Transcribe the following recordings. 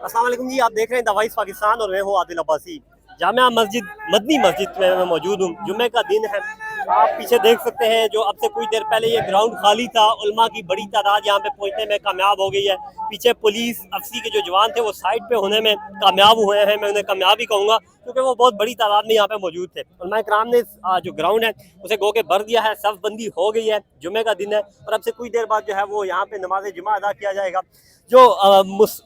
अस्सलाम वालेकुम जी, आप देख रहे हैं द वॉइस पाकिस्तान और मैं हूँ आदिल अब्बासी। जामिया मस्जिद मदनी मस्जिद में मैं मौजूद हूँ। जुम्मे का दिन है, आप पीछे देख सकते हैं जो अब से कुछ देर पहले ये ग्राउंड खाली था। उलमा की बड़ी तादाद यहाँ पे पहुँचने में कामयाब हो गई है। पीछे पुलिस अफसी के जो जवान थे वो साइड पे होने में कामयाब हुए हैं। मैं उन्हें कामयाब ही कहूँगा क्योंकि वो बहुत बड़ी तादाद में यहाँ पे मौजूद थे। उलमा इकराम ने जो ग्राउंड है उसे गो के भर दिया है, सफ बंदी हो गई है। जुम्मे का दिन है और अब से कुछ देर बाद जो है वो यहाँ पे नमाज जुमा अदा किया जाएगा। जो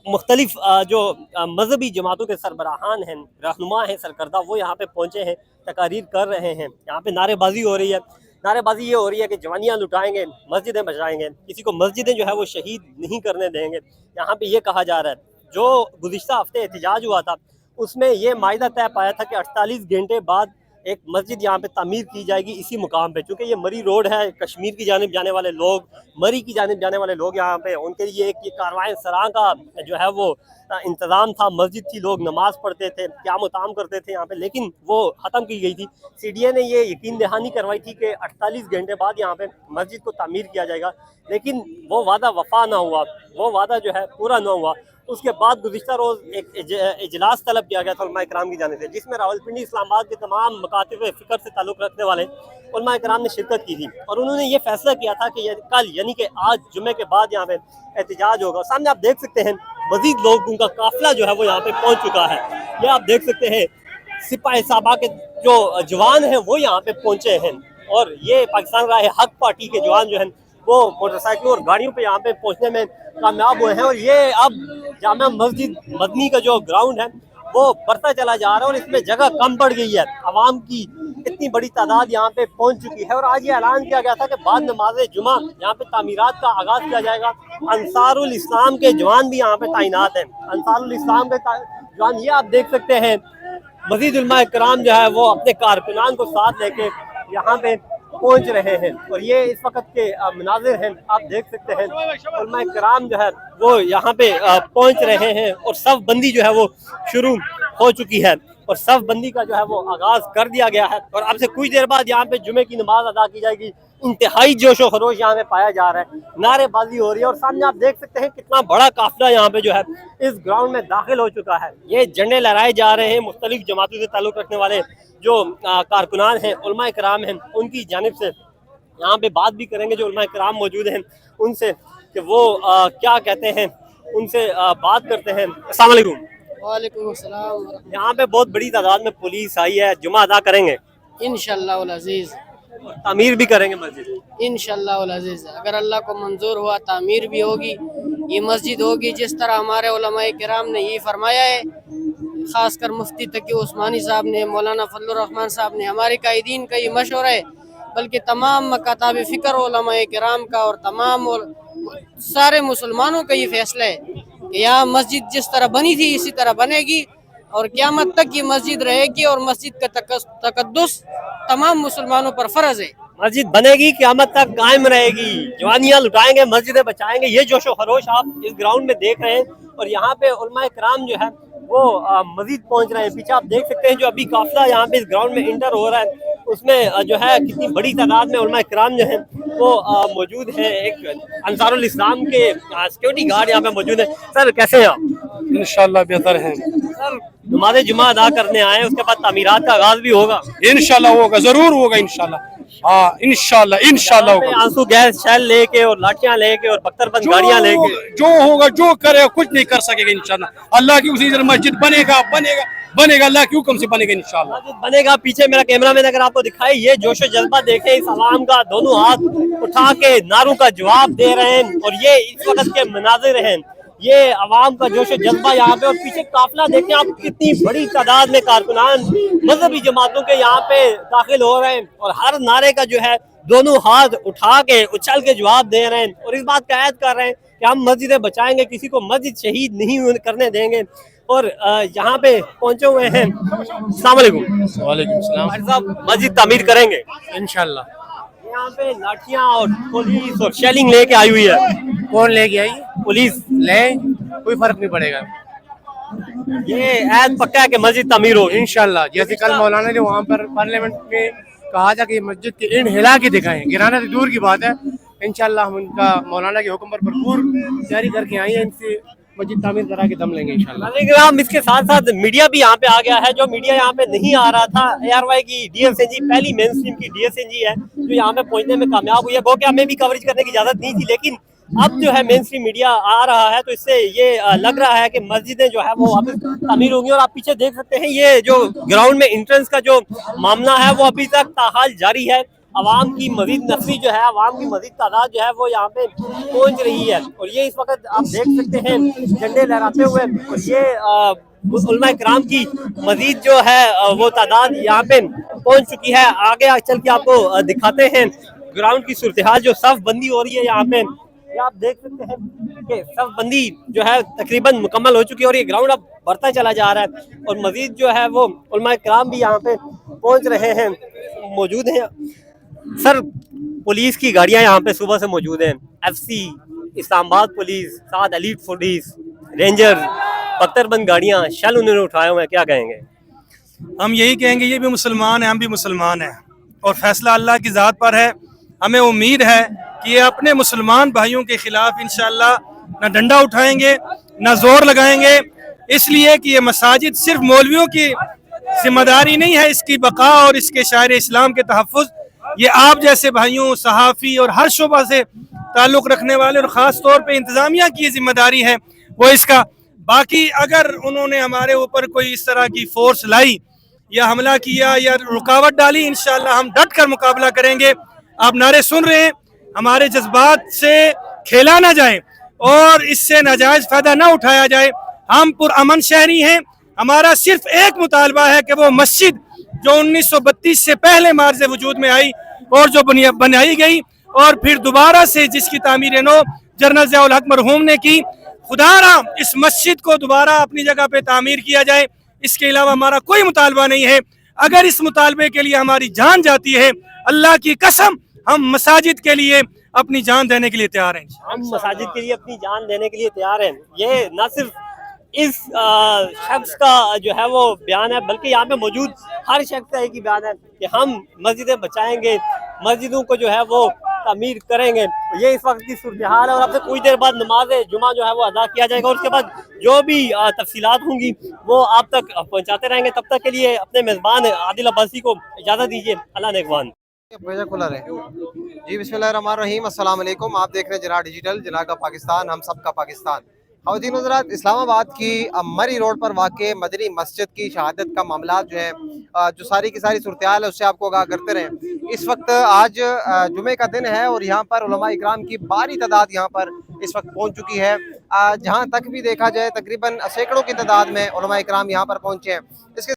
मुख्तलिफ जो मजहबी जमातों के सरबराहान हैं, रहनुमा हैं, सरकर्दा, वो यहाँ पे पहुँचे हैं, तकारीर कर रहे हैं। यहाँ पे नारेबाजी हो रही है। नारेबाजी ये हो रही है कि जवानियाँ लुटाएंगे, मस्जिदें बचाएंगे, किसी को मस्जिदें जो है वो शहीद नहीं करने देंगे। यहाँ पे ये कहा जा रहा है जो गुज़िश्ता हफ्ते एहतजाज हुआ था उसमें ये मायदा तय पाया था कि 48 घंटे बाद एक मस्जिद यहाँ पे तामीर की जाएगी इसी मुकाम पे। चूँकि ये मरी रोड है, कश्मीर की जानिब जाने वाले लोग, मरी की जानिब जाने वाले लोग यहाँ पे, उनके लिए एक ये कारवां सराह का जो है वो इंतज़ाम था। मस्जिद थी, लोग नमाज़ पढ़ते थे, क़याम ताम करते थे यहाँ पे, लेकिन वो ख़त्म की गई थी। CDA ने ये यकीन दहानी करवाई थी कि 48 घंटे बाद यहाँ पे मस्जिद को तामीर किया जाएगा, लेकिन वो वादा वफा ना हुआ, वो वादा जो है पूरा ना हुआ। उसके बाद गुज़िश्ता रोज़ एक इजलास तलब किया गया था उलमा इकराम की जानिब से, जिसमें रावलपिंडी इस्लामाबाद के तमाम मकातिब फ़िक्र से ताल्लुक़ रखने वाले उलमा इकराम ने शिरकत की थी और उन्होंने ये फैसला किया था कि कल यानी कि आज जुम्मे के बाद यहाँ पे एहतजाज होगा। सामने आप देख सकते हैं मज़ीद लोग, उनका काफ़िला जो है वो यहाँ पे पहुँच चुका है। ये आप देख सकते हैं सिपाही साहबा के जो जवान हैं वो यहाँ पे पहुँचे हैं और ये पाकिस्तान राह हक पार्टी के जवान जो हैं वो मोटरसाइकिलों और गाड़ियों पे यहाँ पे पहुँचने में कामयाब हुए हैं। और ये अब जामिया मस्जिद मदनी का जो ग्राउंड है वो बढ़ता चला जा रहा है और इसमें जगह कम पड़ गई है। आवाम की इतनी बड़ी तादाद यहाँ पे पहुँच चुकी है और आज ये ऐलान किया गया था कि बाद नमाज जुमा यहाँ पे तामीरात का आगाज़ किया जाएगा। अंसारुल इस्लाम के जवान भी यहाँ पे तैनात हैं। अंसारुल इस्लाम के जवान ये आप देख सकते हैं, मज़ीद उलमा इकराम जो है वो अपने कारकुनान को साथ लेके यहाँ पे पहुँच रहे हैं और ये इस वक्त के मनाजिर हैं, आप देख सकते हैं। उलमा इकराम जो है वो यहाँ पे पहुँच रहे हैं और सफ बंदी जो है वो शुरू हो चुकी है और सफ बंदी का जो है वो आगाज़ कर दिया गया है और अब से कुछ देर बाद यहाँ पे जुमे की नमाज अदा की जाएगी। इंतहाई जोश व खरोश यहाँ पे पाया जा रहा है, नारेबाजी हो रही है और सामने आप देख सकते हैं कितना बड़ा काफिला यहाँ पे जो है इस ग्राउंड में दाखिल हो चुका है। ये झंडे लहराए जा रहे हैं मुख्तलिफ जमातों से ताल्लुक़ रखने वाले जो कारकुनान हैं, उलमा इकराम हैं, उनकी जानिब से यहाँ पे बात भी करेंगे। जो उलमा इकराम मौजूद हैं उनसे कि वो क्या कहते हैं, उनसे बात करते हैं। अस्सलाम वालेकुम। वालेकुम अस्सलाम। यहाँ पे बहुत बड़ी तादाद में पुलिस आई है, जुमा अदा करेंगे इंशाअल्लाह उल अज़ीज़, तामीर भी करेंगे मस्जिद इंशाअल्लाह उल अज़ीज़। अगर अल्लाह को मंजूर हुआ तामीर भी होगी, ये मस्जिद होगी जिस तरह हमारे उलमाए किराम ने ये फरमाया है, ख़ासकर मुफ्ती तकी उस्मानी साहब ने, मौलाना फजलुर रहमान साहब ने, हमारे कायदीन का ये मशवरा है, बल्कि तमाम मकाताब फ़िक्र उलमाए किराम का और तमाम सारे मुसलमानों का ये फैसला है कि यहाँ मस्जिद जिस तरह बनी थी इसी तरह बनेगी और क़यामत तक ये मस्जिद रहेगी और मस्जिद का तकद्दुस तमाम मुसलमानों पर फ़र्ज है। मस्जिद बनेगी, क़यामत तक कायम रहेगी, जवानियाँ लुटाएंगे, मस्जिदें बचाएंगे। ये जोशो खरोश आप इस ग्राउंड में देख रहे हैं और यहाँ पे उलमा कराम जो है वो मजीद पहुँच रहे हैं। पीछे आप देख सकते हैं जो अभी काफिला यहाँ पे इस ग्राउंड में इंटर हो रहा है उसमें जो है कितनी बड़ी तादाद में उलमा कराम जो है वो मौजूद है। एक अंसारुल इस्लाम के सिक्योरिटी गार्ड यहाँ पे मौजूद है। सर कैसे हैं आप? इंशाल्लाह बेहतर है सर नमाज़ जुमा अदा करने आए, उसके बाद तामीरात का आगाज भी होगा? इंशाल्लाह होगा, जरूर होगा इंशाल्लाह। हाँ इंशाल्लाह होगा। आंसू गैस शैल लेके और लाठियां लेके और बख्तरबंद गाड़ियां लेके जो होगा, जो करे, कुछ नहीं कर सकेगा इंशाल्लाह। अल्लाह की उसी मस्जिद बनेगा बनेगा बनेगा, अल्लाह के हुक्म से बनेगा इंशाल्लाह बनेगा। पीछे मेरा कैमरामैन अगर आपको दिखाए, ये जोश जज्बा देखे इस आवाम का, दोनों हाथ उठा के नारों का जवाब दे रहे हैं और ये इस वक्त के मनाजिर हैं, ये आवाम का जोश जज्बा यहाँ पे। और पीछे काफिला देखें आप, कितनी बड़ी तादाद में कारकुनान मजहबी जमातों के यहाँ पे दाखिल हो रहे हैं और हर नारे का जो है दोनों हाथ उठा के उछल के जवाब दे रहे हैं और इस बात का ऐद कर रहे हैं कि हम मस्जिदें बचाएंगे, किसी को मस्जिद शहीद नहीं करने देंगे। और यहाँ पे पहुंचे हुए हैं। अस्सलाम वालेकुम। वालेकुम सलाम। भाई साहब मस्जिद तामीर करेंगे इंशाल्लाह। यहाँ पे लाठियाँ और पुलिस और शेलिंग लेके आई हुई है। कौन लेके आई? पुलिस ले, कोई फर्क नहीं पड़ेगा। ये ऐद पक्का है कि मस्जिद तामीर होगी इंशाल्लाह। जैसे कल मौलाना ने वहाँ पर पार्लियामेंट में कहा था कि मस्जिद की ईंट हिला के दिखाएं, गिराना तो दूर की बात है। इंशाल्लाह हम उनका मौलाना के हुक्म पर भरपूर तैयारी करके आई हैं। इनसे मस्जिद तामीर करा के दम लेंगे इंशाल्लाह। हम इसके साथ साथ मीडिया भी यहाँ पे आ गया है, जो मीडिया यहाँ पे नहीं आ रहा था। ARY की DSNG पहली मेन स्ट्रीम की DSNG है जो यहाँ पे पहुंचने में कामयाब हुई है। गो कि हमें भी कवरेज करने की इजाजत नहीं थी, लेकिन अब जो है मेन स्ट्रीम मीडिया आ रहा है, तो इससे ये लग रहा है कि मस्जिदें जो है वो वापस तामीर होंगी। और आप पीछे देख सकते हैं ये जो ग्राउंड में एंट्रेंस का जो मामला है वो अभी तक ताहाल जारी है। अवाम की मजीद नफरी जो है, अवाम की मजीद तादाद जो है वो यहाँ पे पहुंच रही है। और ये इस वक्त आप देख सकते हैं झंडे लहराते हुए, और ये उलमा इकराम की मजीद जो है वो तादाद यहाँ पे पहुंच चुकी है। आगे चल के आपको दिखाते हैं ग्राउंड की सूरत हाल, जो सफ बंदी हो रही है यहाँ पे। ये आप देख सकते हैं कि सफ बंदी जो है तकरीबन मुकम्मल हो चुकी है, और ये ग्राउंड अब बढ़ता चला जा रहा है। और मजीद जो है वो उलमा इकराम भी यहाँ पे पहुंच रहे हैं, मौजूद हैं। सर, पुलिस की गाड़ियां यहाँ पे सुबह से मौजूद हैं। FC, इस्लामाबाद पुलिस, साथ एलीट पुलिस, रेंजर, बख्तरबंद गाड़ियां, शल उन्होंने उठाए हुए हैं, क्या कहेंगे? हम यही कहेंगे, ये भी मुसलमान है, हम भी मुसलमान हैं, और फैसला अल्लाह की ज़ात पर है। हमें उम्मीद है कि ये अपने मुसलमान भाइयों के खिलाफ इंशाअल्लाह न डंडा उठाएंगे न जोर लगाएंगे, इसलिए कि ये मसाजिद सिर्फ मौलवियों की जिम्मेदारी नहीं है, इसकी बका और इसके शायर इस्लाम के तहफ़्फ़ुज़ ये आप जैसे भाइयों, सहाफ़ी और हर शोबा से ताल्लुक़ रखने वाले और ख़ास तौर पे इंतज़ामिया की जिम्मेदारी है वो इसका। बाकी अगर उन्होंने हमारे ऊपर कोई इस तरह की फोर्स लाई या हमला किया या रुकावट डाली, इंशाअल्लाह हम डट कर मुकाबला करेंगे। आप नारे सुन रहे हैं, हमारे जज्बात से खेला ना जाए और इससे नाजायज़ फ़ायदा ना उठाया जाए। हम पुरअमन शहरी हैं, हमारा सिर्फ एक मुतालबा है कि वो मस्जिद जो 1932 से पहले मार्ज़ वजूद में आई और जो बनाई गई और फिर दोबारा से जिसकी तामीर नौ जनरल ज़िया उल हक मरहूम ने की, खुदारा इस मस्जिद को दोबारा अपनी जगह पे तामीर किया जाए। इसके अलावा हमारा कोई मुतालबा नहीं है। अगर इस मुतालबे के लिए हमारी जान जाती है, अल्लाह की कसम हम मसाजिद के लिए अपनी जान देने के लिए तैयार हैं। हम मसाजिद के लिए अपनी जान देने के लिए तैयार हैं। ये न सिर्फ इस शख्स का जो है वो बयान है, बल्कि यहाँ पे मौजूद हर शख्स का एक ही बयान है कि हम मस्जिदें बचाएंगे, मस्जिदों को जो है वो तामीर करेंगे। ये इस वक्त की सूरत हाल है, और अब से कुछ देर बाद नमाज जुमा जो है वो अदा किया जाएगा, और उसके बाद जो भी तफसीलात होंगी वो आप तक पहुँचाते रहेंगे। तब तक के लिए अपने मेज़बान आदिल अब्बासी को इजाज़त दीजिए। अल्लाह नेकबान। खुला रहे जी। बिस्मिल्लाहिर्रहमानिर्रहीम, अस्सलाम वालेकुम। आप देख रहे हैं जना डिजिटल, जना का पाकिस्तान, हम सब का पाकिस्तान। ख़वातीन हज़रात, इस्लामाबाद की मरी रोड पर वाक़ मदनी मस्जिद की शहादत का मामला जो है, जो सारी की सारी सूरत हाल है उससे आपको आगाह करते रहें। इस वक्त आज जुमे का दिन है और यहाँ पर उलमा इकराम की भारी तादाद यहाँ पर इस वक्त पहुँच चुकी है। जहाँ तक भी देखा जाए तकरीबन सैकड़ों की तादाद में उलमा इकराम यहाँ पर पहुँचे हैं। इसके